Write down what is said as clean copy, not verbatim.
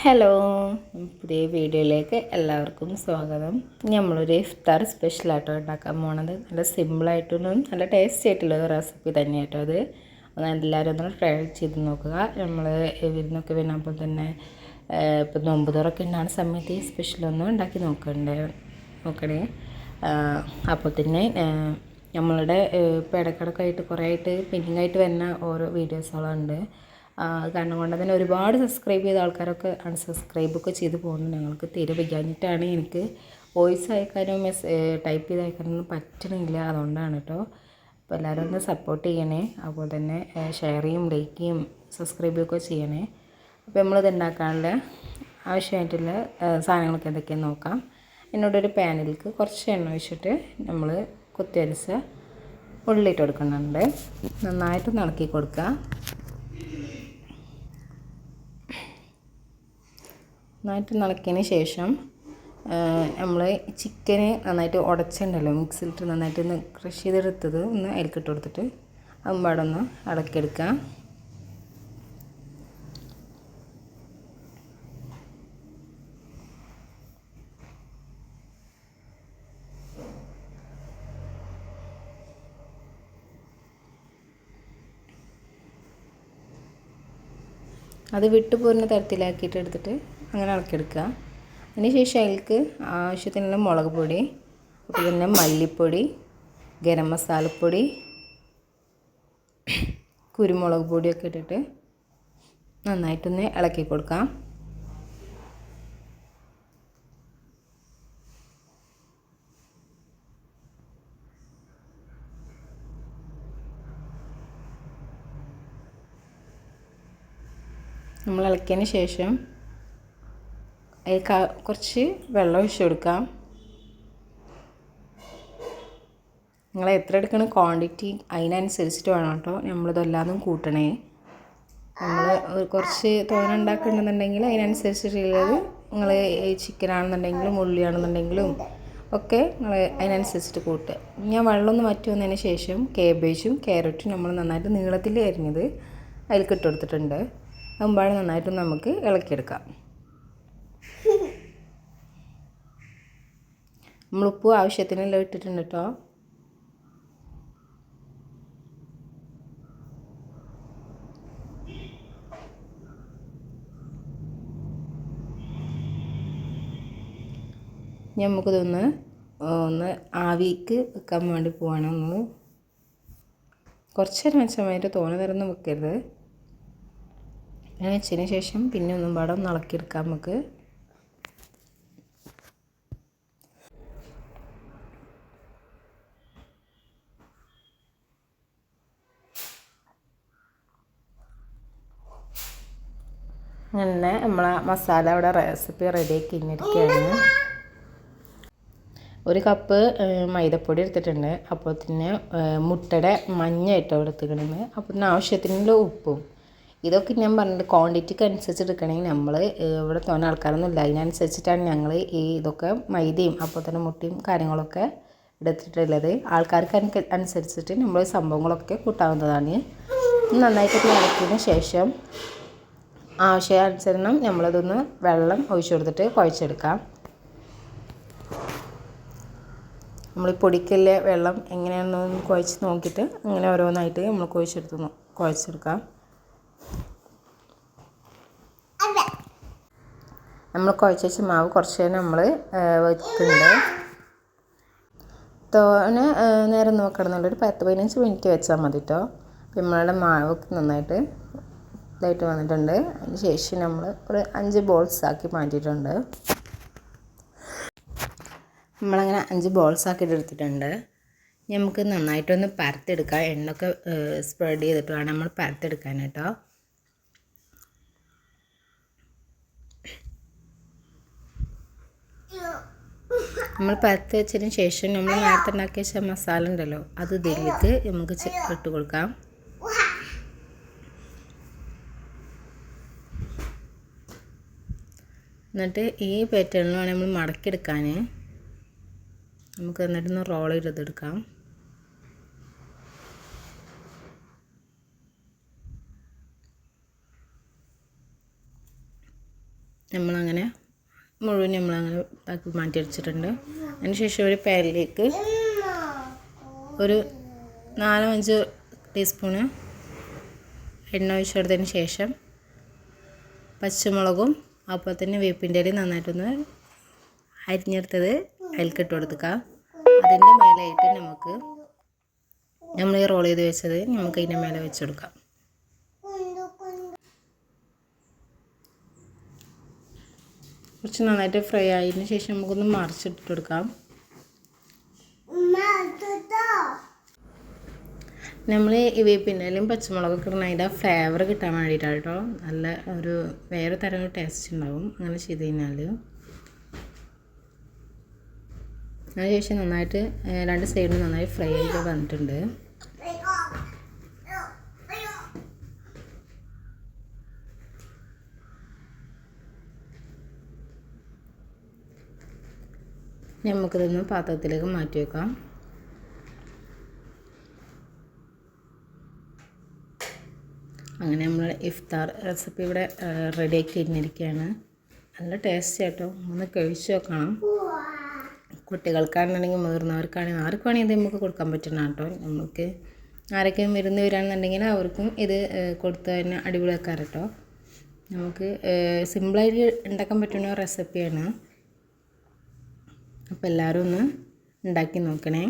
Hello, പുതിയ വീഡിയോയിലേക്ക് എല്ലാവർക്കും സ്വാഗതം. നമ്മളൊരു ഇഫ്താർ സ്പെഷ്യലായിട്ടോ ഉണ്ടാക്കാൻ പോണത്. നല്ല സിമ്പിളായിട്ടുള്ള നല്ല ടേസ്റ്റി ആയിട്ടുള്ള റെസിപ്പി തന്നെയായിട്ടോ അത്. എല്ലാവരും ഒന്ന് ട്രൈ ചെയ്ത് നോക്കുക. നമ്മൾ വിരുന്നൊക്കെ വരുമ്പോൾ തന്നെ ഇപ്പം നോമ്പ് തുറക്കെ ഉണ്ടാകുന്ന സമയത്ത് ഈ സ്പെഷ്യലൊന്നും ഉണ്ടാക്കി നോക്കണേ. അപ്പോൾ തന്നെ നമ്മളുടെ ഇപ്പോൾ ഇടയ്ക്കിടയ്ക്കായിട്ട് കുറേ ആയിട്ട് പെൻഡിങ് ആയിട്ട് വരുന്ന ഓരോ വീഡിയോസുകളുണ്ട്. കാരണം കൊണ്ട് തന്നെ ഒരുപാട് സബ്സ്ക്രൈബ് ചെയ്ത ആൾക്കാരൊക്കെ അൺസബ്സ്ക്രൈബൊക്കെ ചെയ്ത് പോകുന്നുണ്ട്. ഞങ്ങൾക്ക് തീരെ വയ്യാഞ്ഞിട്ടാണ് എനിക്ക് വോയിസ് അയക്കാനോ ടൈപ്പ് ചെയ്ത് അയക്കാനൊന്നും പറ്റണില്ല. അതുകൊണ്ടാണ് കേട്ടോ. അപ്പോൾ എല്ലാവരും ഒന്ന് സപ്പോർട്ട് ചെയ്യണേ. അതുപോലെ തന്നെ ഷെയർ ചെയ്യും, ലൈക്ക് ചെയ്യും, സബ്സ്ക്രൈബ് ഒക്കെ ചെയ്യണേ. അപ്പോൾ നമ്മളിത് ഉണ്ടാക്കാനുള്ള ആവശ്യമായിട്ടുള്ള സാധനങ്ങളൊക്കെ എന്തൊക്കെയാണെന്ന് നോക്കാം. എന്നോടൊരു പാനിലേക്ക് കുറച്ച് എണ്ണ ഒഴിച്ചിട്ട് നമ്മൾ കുത്തിയരിച്ച ഉള്ളിയിട്ട് കൊടുക്കുന്നുണ്ട്. നന്നായിട്ട് ഇളക്കി കൊടുക്കുക. നന്നായിട്ട് ഇളക്കിയതിന് ശേഷം നമ്മൾ ചിക്കന് നന്നായിട്ട് ഉടച്ചിട്ടുണ്ടല്ലോ, മിക്സിയിലിട്ട് നന്നായിട്ട് ഒന്ന് ക്രഷ് ചെയ്തെടുത്തത് ഒന്ന് അതിൽക്കിട്ട് കൊടുത്തിട്ട് അമ്പാടൊന്ന് ഇളക്കിയെടുക്കുക. അത് വിട്ടു പോരുന്ന തരത്തിലാക്കിയിട്ട് എടുത്തിട്ട് അങ്ങനെ ഇളക്കിയെടുക്കുക. അതിന് ശേഷം അതിലേക്ക് ആവശ്യത്തിനുള്ള മുളക് പൊടി, അപ്പോൾ പിന്നെ മല്ലിപ്പൊടി, ഗരം മസാലപ്പൊടി, കുരുമുളക് പൊടിയൊക്കെ ഇട്ടിട്ട് നന്നായിട്ടൊന്ന് ഇളക്കി കൊടുക്കാം. നമ്മൾ ഇളക്കിയതിന് ശേഷം അതിൽ കുറച്ച് വെള്ളം ഒഴിച്ച് കൊടുക്കാം. നിങ്ങൾ എത്ര എടുക്കണം ക്വാണ്ടിറ്റി അതിനനുസരിച്ചിട്ട് വേണം കേട്ടോ നമ്മളിതെല്ലാതും കൂട്ടണേ. നമ്മൾ കുറച്ച് തോനെ ഉണ്ടാക്കുന്നുണ്ടെങ്കിൽ അതിനനുസരിച്ചിട്ടുള്ളത് നിങ്ങൾ ചിക്കൻ ആണെന്നുണ്ടെങ്കിലും ഉള്ളിയാണെന്നുണ്ടെങ്കിലും ഒക്കെ നിങ്ങൾ അതിനനുസരിച്ചിട്ട് കൂട്ടുക. ഞാൻ വെള്ളം ഒന്ന് വറ്റി വന്നതിന് ശേഷം കാബേജും ക്യാരറ്റും നമ്മൾ നന്നായിട്ട് നീളത്തിൽ അരിഞ്ഞത് അതിലേക്ക് ഇട്ട് കൊടുത്തിട്ടുണ്ട്. അമ്പാട് നന്നായിട്ട് നമുക്ക് ഇളക്കിയെടുക്കാം. നമ്മളിപ്പൂ ആവശ്യത്തിനെല്ലാം ഇട്ടിട്ടുണ്ട് കേട്ടോ. നമുക്കിതൊന്ന് ആവിക്ക് വെക്കാൻ വേണ്ടി പോവാണ്. നമ്മൾ കുറച്ച് നേരം വെച്ചമായിട്ട് തോനെ നേരമൊന്നും വെക്കരുത്. അങ്ങനെ വെച്ചതിന് ശേഷം പിന്നെ ഒന്നും പാടെ ഒന്ന് ഇളക്കിയെടുക്കാം നമുക്ക്. അങ്ങനെ നമ്മളെ മസാല അവിടെ റെസിപ്പി റെഡിയാക്കി കഴിഞ്ഞിരിക്കുകയാണ്. ഒരു കപ്പ് മൈദപ്പൊടി എടുത്തിട്ടുണ്ട്. അപ്പോൾ തന്നെ മുട്ടയുടെ മഞ്ഞയായിട്ടോ എടുത്തിക്കണമെന്ന്. അപ്പോൾ തന്നെ ആവശ്യത്തിനുള്ള ഉപ്പും ഇതൊക്കെ ഞാൻ പറഞ്ഞിട്ട് ക്വാണ്ടിറ്റിക്ക് അനുസരിച്ച് എടുക്കണമെങ്കിൽ നമ്മൾ ഇവിടെ തോന്നെ ആൾക്കാരൊന്നും ഇല്ല. അതിനനുസരിച്ചിട്ടാണ് ഞങ്ങൾ ഈ ഇതൊക്കെ മൈദയും അപ്പോൾ തന്നെ മുട്ടയും കാര്യങ്ങളൊക്കെ എടുത്തിട്ടുള്ളത്. ആൾക്കാർക്ക് അനുസരിച്ചിട്ട് നമ്മൾ സംഭവങ്ങളൊക്കെ കൂട്ടാവുന്നതാണ്. നന്നായിട്ട് ഇളക്കിയതിന് ശേഷം ആവശ്യാനുസരണം നമ്മളതൊന്ന് വെള്ളം ഒഴിച്ചു കൊടുത്തിട്ട് കുഴച്ചെടുക്കാം. നമ്മൾ പൊടിക്കല്ലേ വെള്ളം എങ്ങനെയാണെന്ന് കുഴച്ച് നോക്കിയിട്ട് അങ്ങനെ ഓരോന്നായിട്ട് നമ്മൾ കുഴച്ചെടുക്കാം. നമ്മൾ കുഴച്ച് വെച്ച മാവ് കുറച്ച് നേരം നമ്മൾ വെക്കുന്നുണ്ട്. തോനെ നേരം നോക്കണമെന്നുള്ളൊരു 10-15 മിനിറ്റ് വെച്ചാൽ മതി കേട്ടോ. നമ്മളുടെ മാവ് നന്നായിട്ട് ഇതായിട്ട് വന്നിട്ടുണ്ട്. അതിന് ശേഷം നമ്മൾ ഒരു 5 ബോൾസ് ആക്കി മാറ്റിയിട്ടുണ്ട്. നമ്മളങ്ങനെ 5 ബോൾസ് ആക്കിയിട്ട് എടുത്തിട്ടുണ്ട്. നമുക്ക് നന്നായിട്ടൊന്ന് പരത്തെടുക്കാം. എണ്ണയൊക്കെ സ്പ്രെഡ് ചെയ്തിട്ട് വേണം നമ്മൾ പരത്തെടുക്കാൻ കേട്ടോ. നമ്മൾ പരത്തി വെച്ചതിന് ശേഷം നമ്മൾ നേരത്തെ ഉണ്ടാക്കി വെച്ച മസാല ഉണ്ടല്ലോ അത് ഇതിലേക്ക് നമുക്ക് ഇട്ട് കൊടുക്കാം. എന്നിട്ട് ഈ പാറ്റേണിൽ വേണം നമ്മൾ മടക്കിയെടുക്കാൻ. നമുക്ക് എന്നിട്ടൊന്ന് റോൾ ചെയ്തെടുക്കാം. നമ്മളങ്ങനെ മുഴുവൻ നമ്മളങ്ങനെ ഇതാക്കി മാറ്റി വെച്ചിട്ടുണ്ട്. അതിന് ശേഷം ഒരു പാനിലേക്ക് ഒരു 4-5 ടീസ്പൂണ് എണ്ണ ഒഴിച്ചെടുത്തതിന് ശേഷം പച്ചമുളകും അപ്പോൾ തന്നെ വേപ്പിൻ്റെ ഇലയും നന്നായിട്ടൊന്ന് അരിഞ്ഞെടുത്തത് അതിലേക്ക് ഇട്ട് കൊടുക്കുക. അതിൻ്റെ മേലെയായിട്ട് നമുക്ക് നമ്മൾ ഈ റോൾ ചെയ്ത് വെച്ചത് നമുക്ക് അതിൻ്റെ മേലെ വെച്ച് കൊടുക്കാം. കുറച്ച് നന്നായിട്ട് ഫ്രൈ ആയതിന് ശേഷം നമുക്കൊന്ന് മറിച്ചിട്ട് കൊടുക്കാം. നമ്മൾ ഈ വേപ്പിൻ്റെ ഇലയും പച്ചമുളകൊക്കെ ഇടുന്ന അതിൻ്റെ ഫ്ലേവർ കിട്ടാൻ വേണ്ടിയിട്ടാണ് കേട്ടോ. നല്ല ഒരു വേറെ തരം ടേസ്റ്റ് ഉണ്ടാവും അങ്ങനെ ചെയ്ത് കഴിഞ്ഞാൽ. അതിനുശേഷം നന്നായിട്ട് 2 സൈഡിൽ നന്നായി ഫ്രൈ ചെയ്ത് വന്നിട്ടുണ്ട്. നമുക്കിതൊന്ന് പാത്രത്തിലേക്ക് മാറ്റി വെക്കാം. അങ്ങനെ നമ്മൾ ഇഫ്താർ റെസിപ്പി ഇവിടെ റെഡിയാക്കി ഇരുന്നിരിക്കുകയാണ്. നല്ല ടേസ്റ്റ് ആട്ടോ, ഒന്ന് കഴിച്ച് നോക്കണം. കുട്ടികൾക്കാണെന്നുണ്ടെങ്കിൽ മുതിർന്നവർക്കാണെങ്കിൽ ആർക്ക് വേണമെങ്കിൽ ഇത് നമുക്ക് കൊടുക്കാൻ പറ്റുന്ന കേട്ടോ. നമുക്ക് ആരൊക്കെയും വിരുന്ന് വരികയാണെന്നുണ്ടെങ്കിൽ അവർക്കും ഇത് കൊടുത്ത് തന്നെ അടിപൊളിയാക്കാൻ കേട്ടോ. നമുക്ക് സിമ്പിളായിട്ട് ഉണ്ടാക്കാൻ പറ്റുന്ന റെസിപ്പിയാണ്. അപ്പോൾ എല്ലാവരും ഒന്ന് ഉണ്ടാക്കി നോക്കണേ.